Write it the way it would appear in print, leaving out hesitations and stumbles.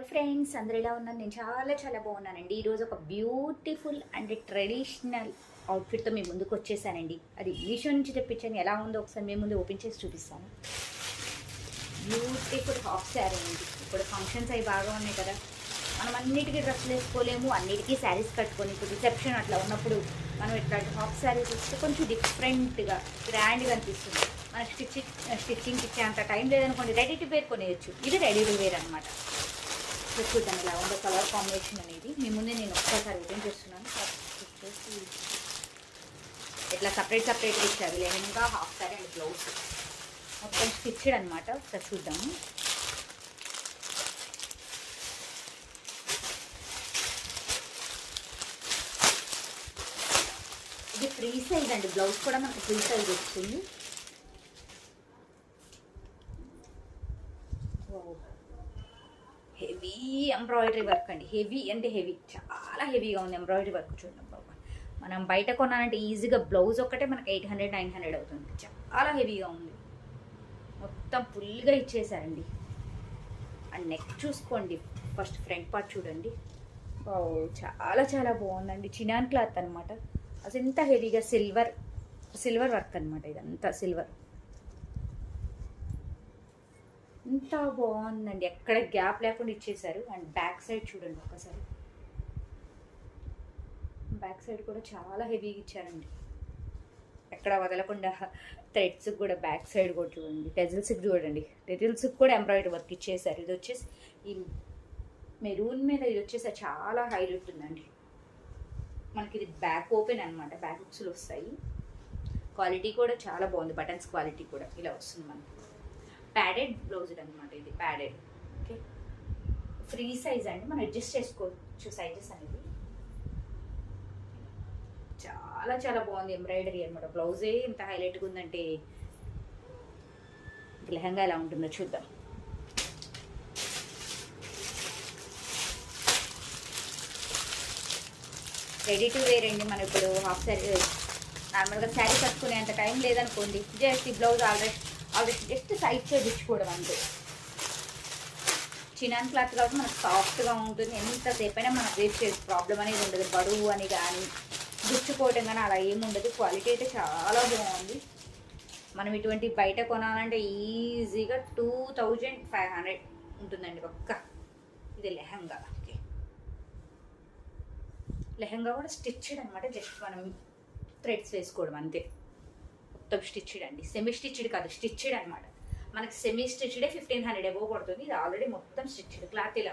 Friends అందరు ఎలా ఉన్నారు? నేను చాలా చాలా బాగున్నానండి. ఈరోజు ఒక బ్యూటిఫుల్ అండ్ ట్రెడిషనల్ అవుట్ఫిట్తో మీ ముందుకు వచ్చేసానండి. అది మీషో నుంచి తెప్పించాను. ఎలా ఉందో ఒకసారి మీ ముందు ఓపెన్ చేసి చూపిస్తాను. బ్యూటిఫుల్ హాఫ్ శారీ అండి. ఇప్పుడు ఫంక్షన్స్ అవి బాగా ఉన్నాయి కదా, మనం అన్నిటికీ డ్రెస్సులు వేసుకోలేము, అన్నిటికీ శారీస్ కట్టుకొని ఇప్పుడు రిసెప్షన్ అట్లా ఉన్నప్పుడు మనం ఇట్లాంటి హాఫ్ శారీస్ ఇస్తే కొంచెం డిఫరెంట్గా గ్రాండ్గా అనిపిస్తుంది. మనకి స్టిచ్చింగ్ ఇచ్చేంత టైం లేదనుకోండి, రెడీ టు వేర్ కొనేయచ్చు. ఇది రెడీ టు వేర్ అనమాట. చూద్దాం ఇలా ఉందో కలర్ కాంబినేషన్ అనేది. మీ ముందే నేను ఒక్కసారి ఓపెన్ చేస్తున్నాను. ఇట్లా సపరేట్గా ఇచ్చారు. Lehenga, half sari and blouse మొత్తం స్టిచ్డ్ అనమాట. ఒకసారి చూద్దాము. ఇది ఫ్రీ సైజ్ అండి. బ్లౌజ్ కూడా మనకు ఫ్రీ సైజ్ వస్తుంది. హెవీ ఎంబ్రాయిడరీ వర్క్ అండి. హెవీ అంటే హెవీ, చాలా హెవీగా ఉంది ఎంబ్రాయిడరీ వర్క్. చూడండి బాబా, మనం బయట కొనాలంటే ఈజీగా బ్లౌజ్ ఒక్కటే మనకి 800-900 అవుతుంది. చాలా హెవీగా ఉంది. మొత్తం ఫుల్గా ఇచ్చేసారండి. అండ్ నెక్ చూసుకోండి, ఫస్ట్ ఫ్రంట్ పార్ట్ చూడండి. చాలా చాలా బాగుందండి. చినాన్ క్లాత్ అనమాట. అసలు ఎంత హెవీగా సిల్వర్ వర్క్ అనమాట. ఇదంతా సిల్వర్. ఎంత బాగుందండి. ఎక్కడ గ్యాప్ లేకుండా ఇచ్చేసారు. అండ్ బ్యాక్ సైడ్ చూడండి ఒక్కసారి. బ్యాక్ సైడ్ కూడా చాలా హెవీగా ఇచ్చారండి. ఎక్కడ వదలకుండా థ్రెడ్స్కి కూడా బ్యాక్ సైడ్ కూడా చూడండి. టెజిల్స్కి చూడండి, టెజిల్స్కి కూడా ఎంబ్రాయిడరీ వర్క్ ఇచ్చేసారు. ఇది వచ్చేసి ఈ మెరూన్ మీద ఇది వచ్చేసి చాలా హైలైట్ ఉందండి. మనకి ఇది బ్యాక్ ఓపెన్ అనమాట. బ్యాక్ హుక్స్లు వస్తాయి. క్వాలిటీ కూడా చాలా బాగుంది. బటన్స్ క్వాలిటీ కూడా ఇలా వస్తుంది మనకి. ప్యాడెడ్ బ్లౌజ్ అనమాట. ఇది ప్యాడెడ్. ఓకే, ఫ్రీ సైజ్ అండి. మనం అడ్జస్ట్ చేసుకోవచ్చు సైజెస్ అనేది. చాలా చాలా బాగుంది ఎంబ్రాయిడరీ అనమాట. బ్లౌజే ఇంత హైలైట్గా ఉందంటే లెహంగా ఎలా ఉంటుందో చూద్దాం. రెడీ టు వేర్ అండి. మనం ఇప్పుడు హాఫ్ శారీ నార్మల్గా శారీ కట్టుకునే అంత టైం లేదనుకోండి, జస్ట్ ఈ బ్లౌజ్ ఆల్రెడీ జస్ట్ సైడ్ చేయించుకోవడం అంతే. చినాన్ క్లాత్ కాబట్టి మనకు సాఫ్ట్గా ఉంటుంది. ఎంతసేపు అయినా మనకు వేస్ట్ చేసే ప్రాబ్లం అనేది ఉండదు. బరువు అని కానీ గుచ్చుకోవటం కానీ అలా ఏమి ఉండదు. క్వాలిటీ అయితే చాలా బాగుంది. మనం ఇటువంటి బయట కొనాలంటే ఈజీగా 2500 ఉంటుందండి ఒక్క. ఇది లెహంగా. ఓకే, లెహంగా కూడా స్టిచ్డ్ అనమాట. జస్ట్ మనం థ్రెడ్స్ వేసుకోవడం అంతే. మొత్తం స్టిచ్డ్ అండి. సెమీ స్టిచ్డ్ కాదు, స్టిచ్డ్ అనమాట. మనకి సెమీ స్టిచ్డే 1500 ఎబో పడుతుంది. ఇది ఆల్రెడీ మొత్తం స్టిచ్డ్ క్లాత్ ఇలా